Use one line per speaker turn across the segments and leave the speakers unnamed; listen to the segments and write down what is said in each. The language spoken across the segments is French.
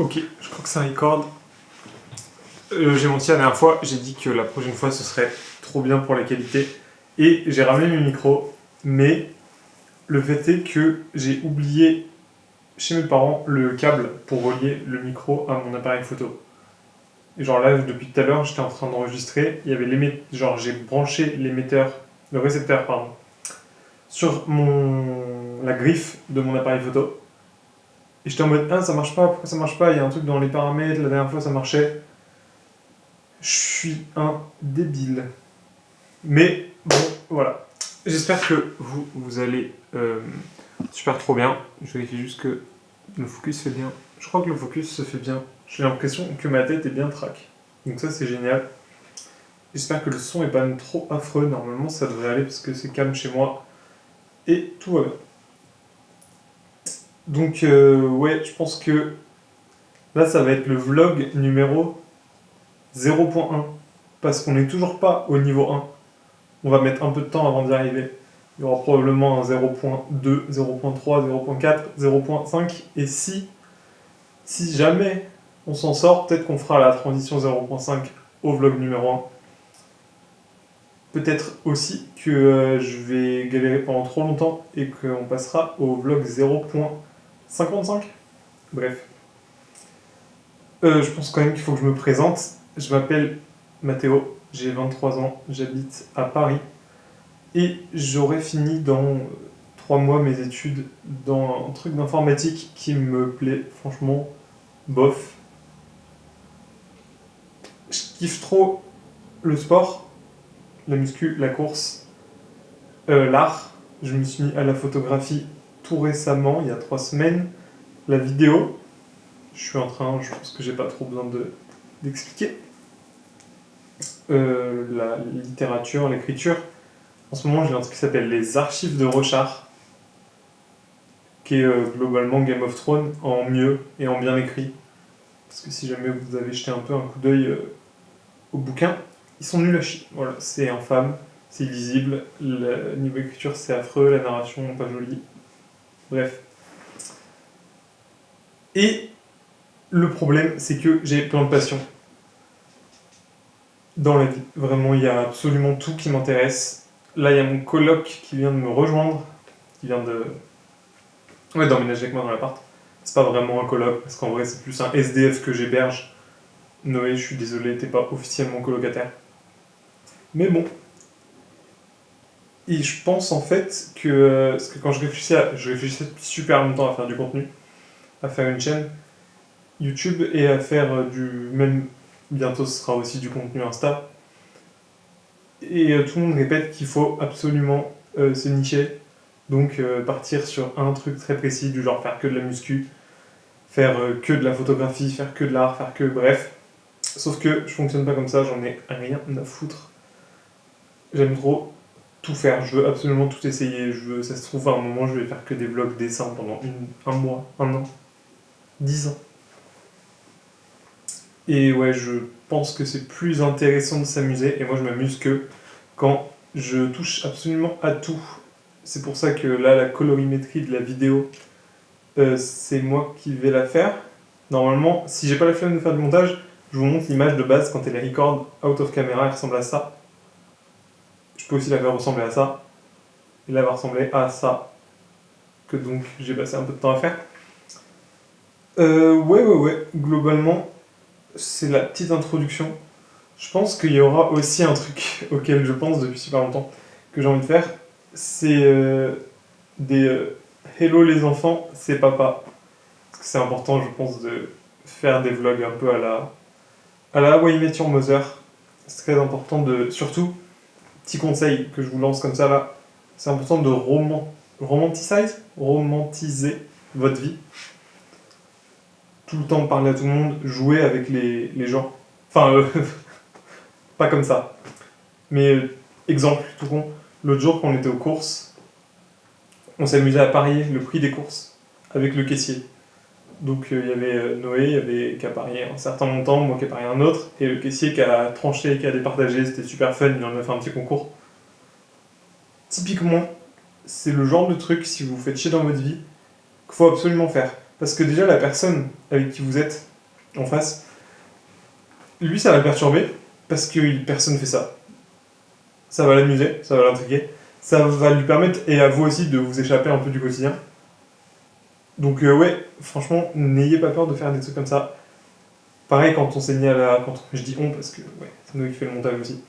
Ok, je crois que ça record. J'ai menti la dernière fois, j'ai dit que la prochaine fois ce serait trop bien pour la qualité. Et j'ai ramené mes micros, mais le fait est que j'ai oublié chez mes parents le câble pour relier le micro à mon appareil photo. Et genre là, depuis tout à l'heure, j'étais en train d'enregistrer, il y avait genre j'ai branché l'émetteur, le récepteur, pardon, sur la griffe de mon appareil photo. Et j'étais en mode, ah ça marche pas, pourquoi ça marche pas? Il y a un truc dans les paramètres, la dernière fois ça marchait. Je suis un débile. Mais bon, voilà. J'espère que vous allez super trop bien. Je vérifie juste que le focus fait bien. Je crois que le focus se fait bien. J'ai l'impression que ma tête est bien track. Donc ça c'est génial. J'espère que le son est pas trop affreux. Normalement ça devrait aller parce que c'est calme chez moi. Et tout va bien. Donc ouais, je pense que là ça va être le vlog numéro 0.1. Parce qu'on n'est toujours pas au niveau 1. On va mettre un peu de temps avant d'y arriver. Il y aura probablement un 0.2, 0.3, 0.4, 0.5. Et si jamais on s'en sort, peut-être qu'on fera la transition 0.5 au vlog numéro 1. Peut-être aussi que je vais galérer pendant trop longtemps et qu'on passera au vlog 0.55. Bref. Je pense quand même qu'il faut que je me présente. Je m'appelle Mathéo, j'ai 23 ans, j'habite à Paris. Et j'aurai fini dans 3 mois mes études dans un truc d'informatique qui me plaît, franchement, bof. Je kiffe trop le sport, la muscu, la course, l'art. Je me suis mis à la photographie tout récemment, il y a 3 semaines. La vidéo, je pense que j'ai pas trop besoin d'expliquer. La littérature, l'écriture. En ce moment, j'ai un truc qui s'appelle les archives de Rochard, qui est globalement Game of Thrones en mieux et en bien écrit. Parce que si jamais vous avez jeté un peu un coup d'œil au bouquin, ils sont nuls à chier. Voilà, c'est infâme, c'est illisible, le niveau écriture c'est affreux, la narration pas jolie. Bref. Et le problème, c'est que j'ai plein de passions dans la vie. Vraiment, il y a absolument tout qui m'intéresse. Là, il y a mon coloc qui vient de me rejoindre, qui vient d'emménager avec moi dans l'appart. C'est pas vraiment un coloc, parce qu'en vrai, c'est plus un SDF que j'héberge. Noé, je suis désolé, t'es pas officiellement colocataire. Mais bon. Et je pense en fait que, parce que quand je réfléchissais super longtemps à faire du contenu, à faire une chaîne YouTube et à faire même bientôt ce sera aussi du contenu Insta. Et tout le monde répète qu'il faut absolument se nicher, donc partir sur un truc très précis, du genre faire que de la muscu, faire que de la photographie, faire que de l'art, faire que bref. Sauf que je fonctionne pas comme ça, j'en ai rien à foutre. J'aime trop tout faire, je veux absolument tout essayer. Ça se trouve, à un moment, je vais faire que des vlogs dessins pendant un mois, un an, 10 ans. Et ouais, je pense que c'est plus intéressant de s'amuser, et moi je m'amuse que quand je touche absolument à tout. C'est pour ça que là, la colorimétrie de la vidéo, c'est moi qui vais la faire. Normalement, si j'ai pas la flemme de faire du montage, je vous montre l'image de base quand elle est record out of camera, elle ressemble à ça. Je peux aussi la faire ressembler à ça. Et là, elle va ressembler à ça. Que donc j'ai passé un peu de temps à faire. Ouais. Globalement, c'est la petite introduction. Je pense qu'il y aura aussi un truc auquel je pense depuis super longtemps que j'ai envie de faire. C'est des hello les enfants, c'est papa. Parce que c'est important, je pense, de faire des vlogs un peu à la How I Met Your Mother. C'est très important de. Surtout, petit conseil que je vous lance comme ça là, c'est important de romantiser votre vie. Tout le temps parler à tout le monde, jouer avec les gens. Enfin, pas comme ça. Mais exemple tout con, l'autre jour quand on était aux courses, on s'amusait à parier le prix des courses avec le caissier. Donc il y avait Noé, il y avait qui a parié un certain montant, moi qui ai parié un autre, et le caissier qui a tranché, qui a départagé, c'était super fun, il en a fait un petit concours. Typiquement, c'est le genre de truc, si vous vous faites chier dans votre vie, qu'il faut absolument faire. Parce que déjà, la personne avec qui vous êtes, en face, lui ça va le perturber parce que personne fait ça. Ça va l'amuser, ça va l'intriguer, ça va lui permettre, et à vous aussi, de vous échapper un peu du quotidien. Donc ouais, franchement, n'ayez pas peur de faire des trucs comme ça. Pareil quand on s'est mis à la... je dis on parce que ouais, c'est nous qui fait le montage aussi.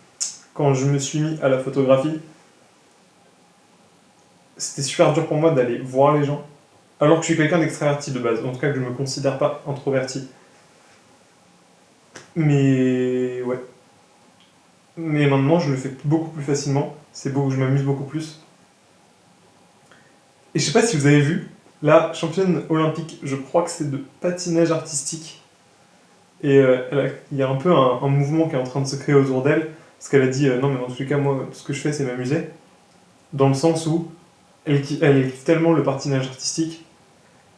Quand je me suis mis à la photographie, c'était super dur pour moi d'aller voir les gens. Alors que je suis quelqu'un d'extraverti de base, en tout cas que je ne me considère pas introverti. Mais ouais. Mais maintenant je le fais beaucoup plus facilement. Je m'amuse beaucoup plus. Et je sais pas si vous avez vu, la championne olympique, je crois que c'est de patinage artistique. Et il y a un peu un mouvement qui est en train de se créer autour d'elle. Parce qu'elle a dit non, mais dans tous les cas, moi, tout ce que je fais, c'est m'amuser. Dans le sens où elle kiffe tellement le patinage artistique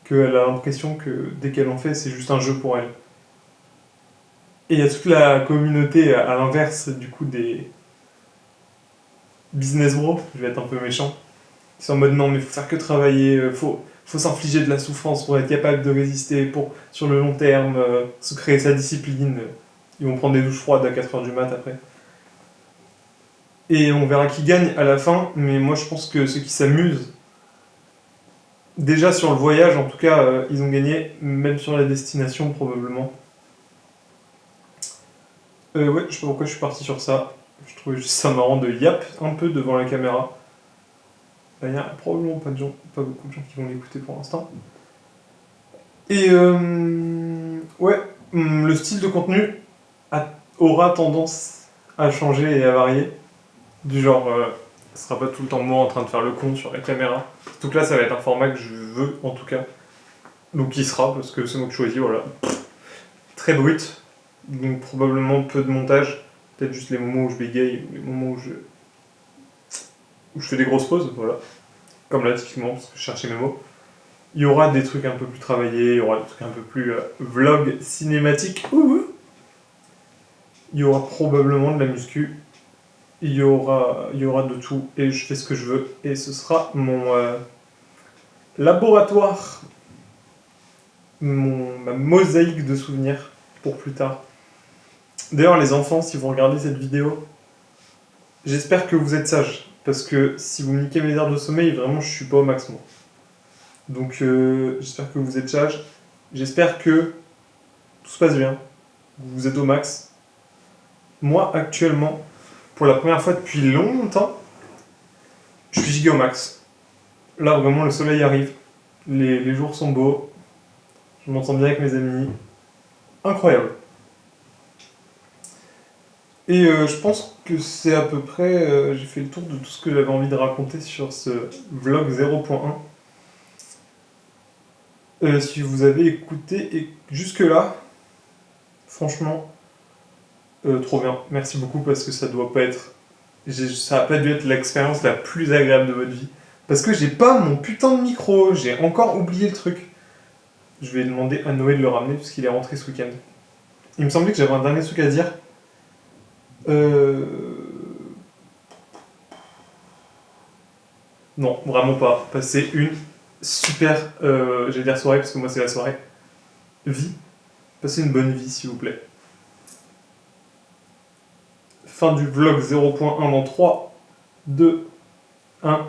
qu'elle a l'impression que dès qu'elle en fait, c'est juste un jeu pour elle. Et il y a toute la communauté à l'inverse, du coup, des business bros, je vais être un peu méchant, qui sont en mode non, mais faut faire que travailler, faut s'infliger de la souffrance pour être capable de résister, pour, sur le long terme, se créer sa discipline. Ils vont prendre des douches froides à 4h du mat après. Et on verra qui gagne à la fin, mais moi je pense que ceux qui s'amusent, déjà sur le voyage en tout cas, ils ont gagné, même sur la destination probablement. Ouais, je sais pas pourquoi je suis parti sur ça. Je trouvais juste ça marrant de yap un peu devant la caméra. Il n'y a probablement pas beaucoup de gens qui vont l'écouter pour l'instant. Et ouais, le style de contenu aura tendance à changer et à varier. Du genre, ce sera pas tout le temps moi en train de faire le con sur la caméra. Surtout que là, ça va être un format que je veux en tout cas. Donc qui sera, parce que c'est moi qui choisis, voilà. Très brut, donc probablement peu de montage. Peut-être juste les moments où je bégaye, les moments où je fais des grosses pauses, voilà. Comme là, typiquement, parce que je cherchais mes mots. Il y aura des trucs un peu plus travaillés, il y aura des trucs un peu plus vlog cinématique. Il y aura probablement de la muscu. Il y aura de tout. Et je fais ce que je veux. Et ce sera mon laboratoire. Ma mosaïque de souvenirs pour plus tard. D'ailleurs, les enfants, si vous regardez cette vidéo, j'espère que vous êtes sages. Parce que si vous me niquez mes heures de sommeil, vraiment, je suis pas au max, moi. Donc, j'espère que vous êtes sages. J'espère que tout se passe bien. Vous êtes au max. Moi, actuellement, pour la première fois depuis longtemps, je suis giga au max. Là, vraiment, le soleil arrive. Les jours sont beaux. Je m'entends bien avec mes amis. Incroyable. Et je pense que c'est à peu près... j'ai fait le tour de tout ce que j'avais envie de raconter sur ce vlog 0.1. Si vous avez écouté et jusque-là, franchement, trop bien. Merci beaucoup parce que ça doit pas être... ça a pas dû être l'expérience la plus agréable de votre vie. Parce que j'ai pas mon putain de micro, j'ai encore oublié le truc. Je vais demander à Noé de le ramener parce qu'il est rentré ce week-end. Il me semblait que j'avais un dernier truc à dire. Non, vraiment pas. Passer une super, j'allais dire soirée parce que moi c'est la soirée. Vie. Passez une bonne vie s'il vous plaît. Fin du vlog 0.1 dans 3, 2, 1.